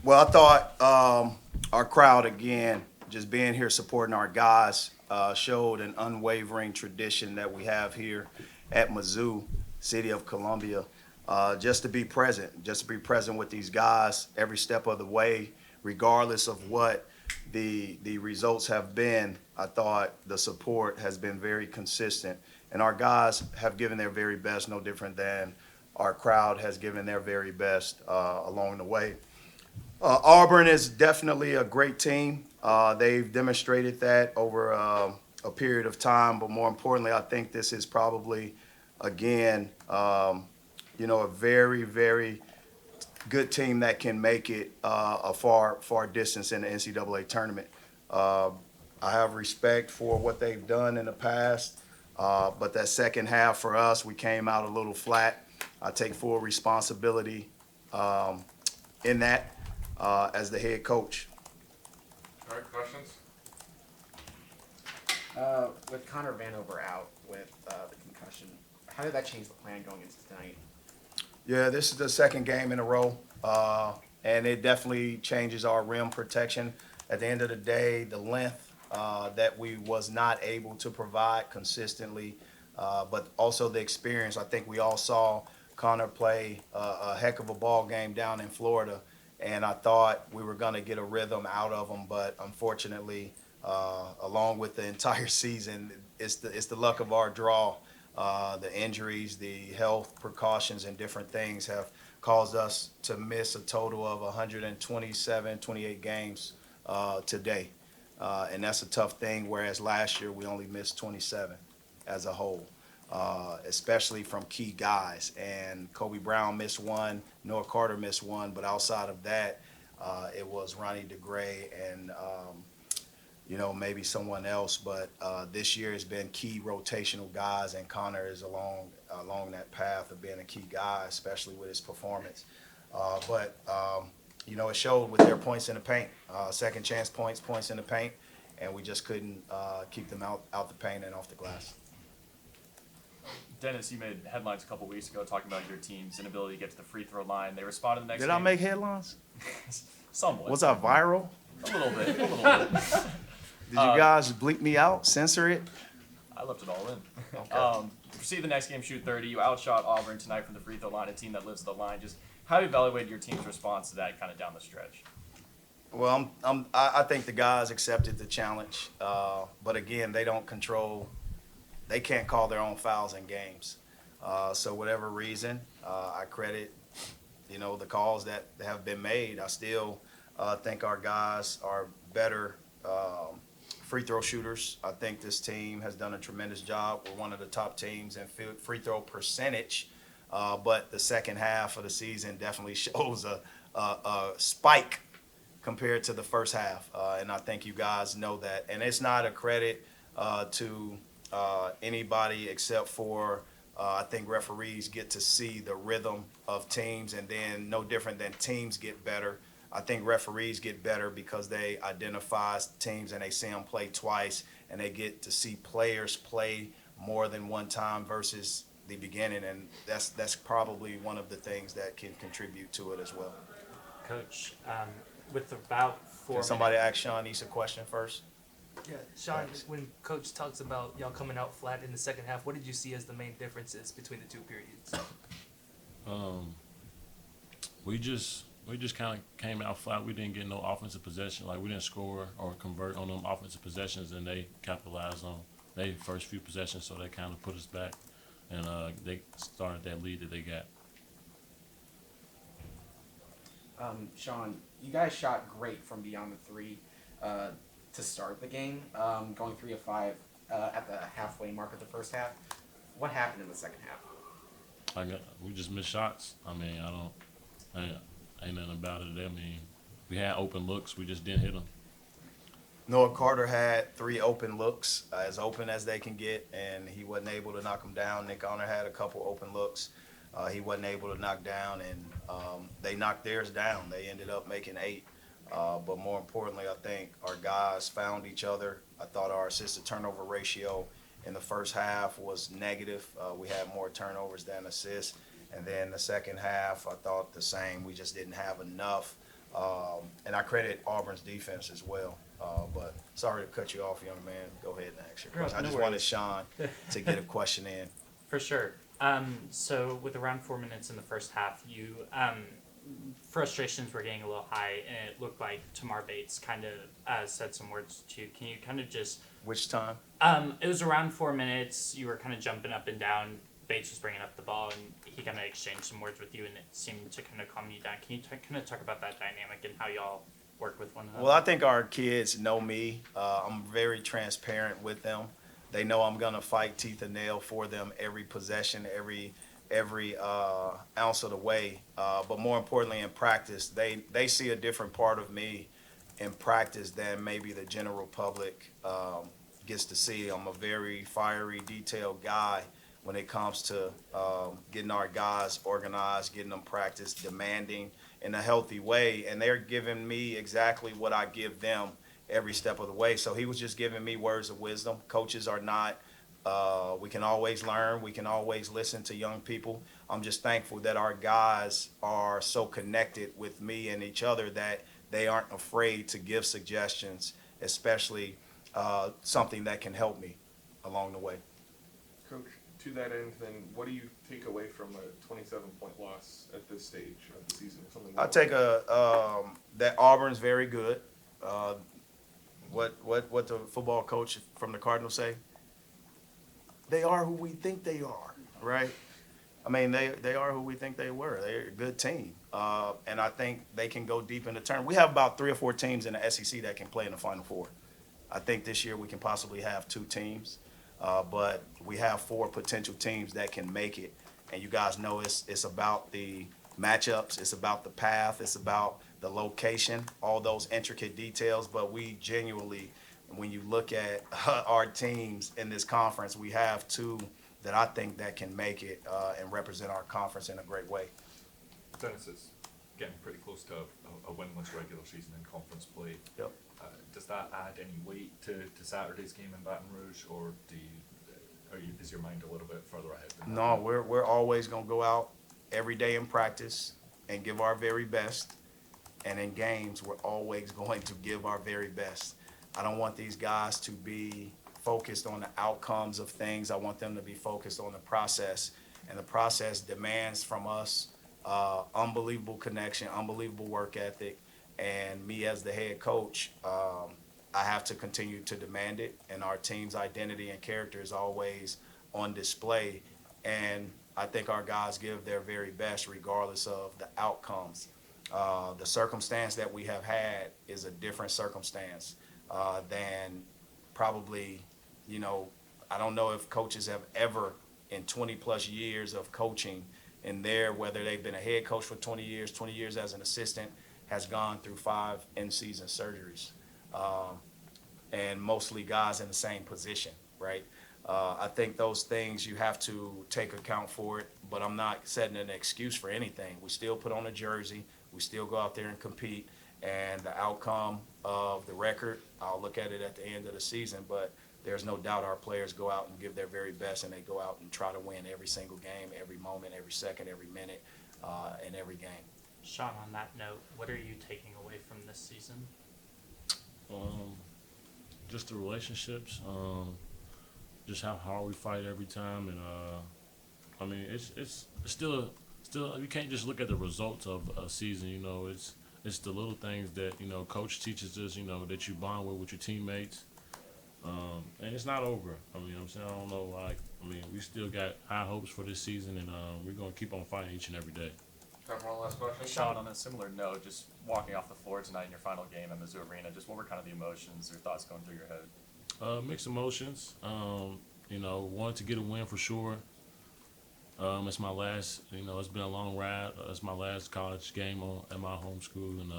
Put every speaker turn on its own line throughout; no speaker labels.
Well, I thought our crowd, again, just being here supporting our guys, showed an unwavering tradition that we have here at Mizzou, City of Columbia. Just to be present with these guys every step of the way, regardless of what the results have been. I thought the support has been very consistent, and our guys have given their very best, no different than our crowd has given their very best along the way. Auburn is definitely a great team. They've demonstrated that over a period of time, but more importantly, I think this is probably, again, a very, very good team that can make it a far, far distance in the NCAA tournament. Uh, I have respect for what they've done in the past, but that second half for us, we came out a little flat. I take full responsibility um, in that as the head coach.
All right, questions?
With Connor Vanover out with the concussion, how did that change the plan going into tonight?
Yeah, this is the second game in a row, and it definitely changes our rim protection. At the end of the day, the length that we was not able to provide consistently, but also the experience. I think we all saw Connor play a heck of a ball game down in Florida, and I thought we were going to get a rhythm out of him, but unfortunately, along with the entire season, it's the luck of our draw. The injuries, the health precautions, and different things have caused us to miss a total of 127, 28 games today. And that's a tough thing, whereas last year we only missed 27 as a whole, especially from key guys. And Kobe Brown missed one, Noah Carter missed one, but outside of that, it was Ronnie DeGray and maybe someone else. But this year has been key rotational guys, and Connor is along that path of being a key guy, especially with his performance. But it showed with their points in the paint, second chance points, points in the paint, and we just couldn't keep them out the paint and off the glass.
Dennis, you made headlines a couple weeks ago talking about your team's inability to get to the free throw line. They responded the next
Did
game.
I make headlines?
Somewhat.
Was I viral?
A little bit. A little bit.
Did you guys bleep me out, censor it?
I left it all in.
Okay.
Proceed the next game, shoot 30. You outshot Auburn tonight from the free throw line, a team that lives the line. Just how do you evaluate your team's response to that kind of down the stretch?
Well, I think the guys accepted the challenge, but again, they don't control. They can't call their own fouls in games. So whatever reason, I credit, the calls that have been made. I still think our guys are better free throw shooters. I think this team has done a tremendous job. We're one of the top teams in free throw percentage, but the second half of the season definitely shows a spike compared to the first half, and I think you guys know that. And it's not a credit to anybody except for I think referees get to see the rhythm of teams, and then no different than teams get better. I think referees get better because they identify teams and they see them play twice, and they get to see players play more than one time versus the beginning, and that's probably one of the things that can contribute to it as well.
Coach, with about 4
Can somebody ask Sean East a question first?
Yeah, Sean,
Thanks.
when Coach talks about y'all coming out flat in the second half, what did you see as the main differences between the two periods?
We just kind of came out flat. We didn't get no offensive possession. Like, we didn't score or convert on them offensive possessions, and they capitalized on their first few possessions, so they kind of put us back, and they started that lead that they got.
Sean, you guys shot great from beyond the three to start the game, going 3 of 5 at the halfway mark of the first half. What happened in the second half?
We just missed shots. Ain't nothing about it. I mean, we had open looks. We just didn't hit them.
Noah Carter had 3 open looks, as open as they can get, and he wasn't able to knock them down. Nick Honor had a couple open looks. He wasn't able to knock down, and they knocked theirs down. They ended up making 8. But more importantly, I think our guys found each other. I thought our assist to turnover ratio in the first half was negative. We had more turnovers than assists. And then the second half, I thought the same. We just didn't have enough And I credit Auburn's defense as well. But sorry to cut you off, young man. Go ahead and ask your
No,
question. I
no
just wanted
worries.
Sean to get a question in.
For sure. So with around 4 minutes in the first half, you frustrations were getting a little high, and it looked like Tamar Bates kind of said some words to you. Can you kind of just?
Which time?
It was around 4 minutes. You were kind of jumping up and down. Bates was bringing up the ball, and he kind of exchanged some words with you, and it seemed to kind of calm you down. Can you kind of talk about that dynamic and how y'all work with one another?
Well, I think our kids know me. I'm very transparent with them. They know I'm gonna fight tooth and nail for them every possession, every ounce of the way. But more importantly, in practice, they see a different part of me in practice than maybe the general public gets to see. I'm a very fiery, detailed guy when it comes to getting our guys organized, getting them practice, demanding in a healthy way. And they're giving me exactly what I give them every step of the way. So he was just giving me words of wisdom. Coaches are not, we can always learn. We can always listen to young people. I'm just thankful that our guys are so connected with me and each other that they aren't afraid to give suggestions, especially something that can help me along the way.
Coach, to that end, then, what do you take away from a 27-point loss at this stage of the season? Something
I take that Auburn's very good. What the football coach from the Cardinals say? They are who we think they are, right? I mean, they are who we think they were. They're a good team, and I think they can go deep in the tournament. We have about 3 or 4 teams in the SEC that can play in the Final Four. I think this year we can possibly have 2 teams, but we have 4 potential teams that can make it. And you guys know it's about the matchups, it's about the path, it's about the location, all those intricate details. But we genuinely, when you look at our teams in this conference, we have 2 that I think that can make it and represent our conference in a great way.
Dennis is getting pretty close to a winless regular season in conference play.
Yep.
Does that add any weight to Saturday's game in Baton Rouge, or is your mind a little bit further ahead than that?
No, we're always gonna go out every day in practice and give our very best. And in games, we're always going to give our very best. I don't want these guys to be focused on the outcomes of things. I want them to be focused on the process. And the process demands from us unbelievable connection, unbelievable work ethic. And me as the head coach, I have to continue to demand it. And our team's identity and character is always on display. And I think our guys give their very best regardless of the outcomes. The circumstance that we have had is a different circumstance than probably, I don't know if coaches have ever in 20 plus years of coaching in there, whether they've been a head coach for 20 years as an assistant, has gone through 5 in-season surgeries. And mostly guys in the same position, right? I think those things you have to take account for it, but I'm not setting an excuse for anything. We still put on a jersey. We still go out there and compete. And the outcome of the record, I'll look at it at the end of the season, but there's no doubt our players go out and give their very best, and they go out and try to win every single game, every moment, every second, every minute, and every game.
Sean, on that note, what are you taking away from this season?
Just the relationships, just how hard we fight every time, and I mean it's still you can't just look at the results of a season. It's the little things that coach teaches us. That you bond with your teammates, and it's not over. I mean, I'm saying I don't know. We still got high hopes for this season, and we're gonna keep on fighting each and every day.
Time for one last question.
Sean, on a similar note, just walking off the floor tonight in your final game at Mizzou Arena, just what were kind of the emotions or thoughts going through your head?
Mixed emotions. Wanted to get a win for sure. It's my last. It's been a long ride. It's my last college game at my home school, and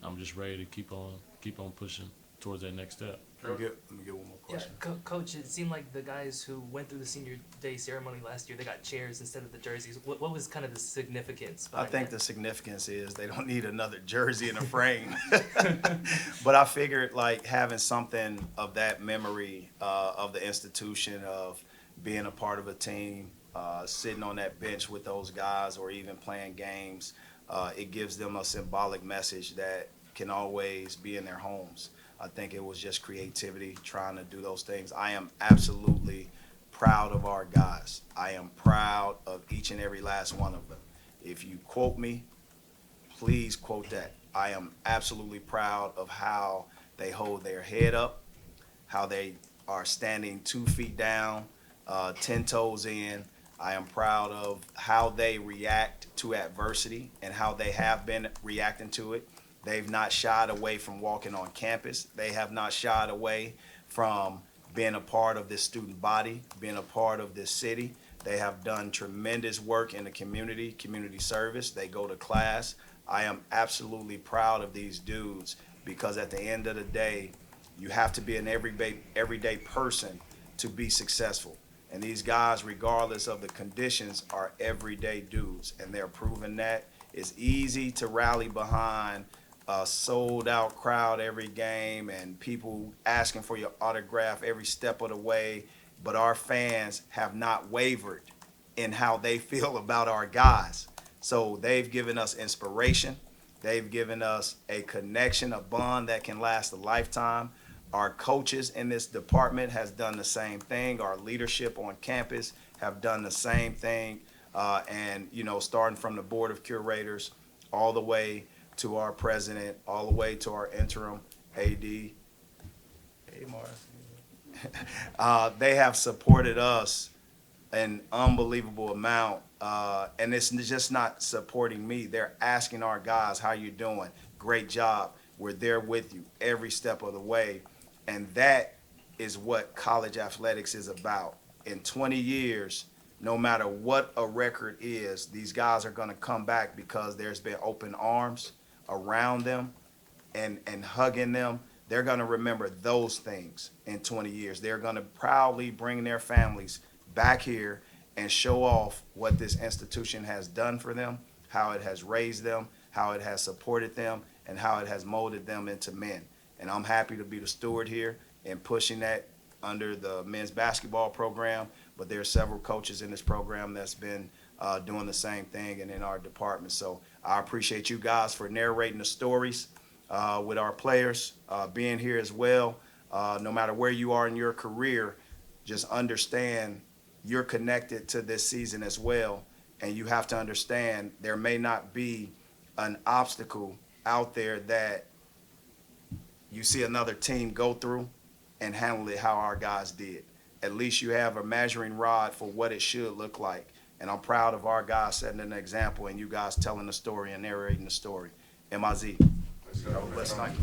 I'm just ready to keep on pushing towards that next step.
Let me get one more
Yeah,
question.
Coach, it seemed like the guys who went through the senior day ceremony last year, they got chairs instead of the jerseys. What was kind of the significance
I
behind
think
that?
the significance is they don't need another jersey in a frame. But I figured like having something of that memory of the institution, of being a part of a team, sitting on that bench with those guys, or even playing games it gives them a symbolic message that can always be in their homes. I think it was just creativity trying to do those things. I am absolutely proud of our guys. I am proud of each and every last one of them. If you quote me, please quote that. I am absolutely proud of how they hold their head up, how they are standing 2 feet down, 10 toes in. I am proud of how they react to adversity and how they have been reacting to it. They've not shied away from walking on campus. They have not shied away from being a part of this student body, being a part of this city. They have done tremendous work in the community service. They go to class. I am absolutely proud of these dudes because at the end of the day, you have to be an everyday person to be successful. And these guys, regardless of the conditions, are everyday dudes, and they're proving that. It's easy to rally behind a sold-out crowd every game and people asking for your autograph every step of the way, but our fans have not wavered in how they feel about our guys. So they've given us inspiration. They've given us a connection, a bond that can last a lifetime. Our coaches in this department has done the same thing. Our leadership on campus have done the same thing. And, you know, starting from the board of curators all the way to our president, all the way to our interim AD. Hey, Mars. They have supported us an unbelievable amount. And it's just not supporting me. They're asking our guys, how you doing? Great job. We're there with you every step of the way. And that is what college athletics is about. In 20 years, no matter what a record is, these guys are going to come back because there's been open arms around them and hugging them. They're going to remember those things in 20 years. They're going to proudly bring their families back here and show off what this institution has done for them, how it has raised them, how it has supported them, and how it has molded them into men. And I'm happy to be the steward here and pushing that under the men's basketball program, but there are several coaches in this program that's been doing the same thing and in our department. So I appreciate you guys for narrating the stories with our players, being here as well. No matter where you are in your career, just understand you're connected to this season as well. And you have to understand there may not be an obstacle out there that you see another team go through and handle it how our guys did. At least you have a measuring rod for what it should look like. And I'm proud of our guys setting an example and you guys telling the story and narrating the story. MIZ. Have a blessed night.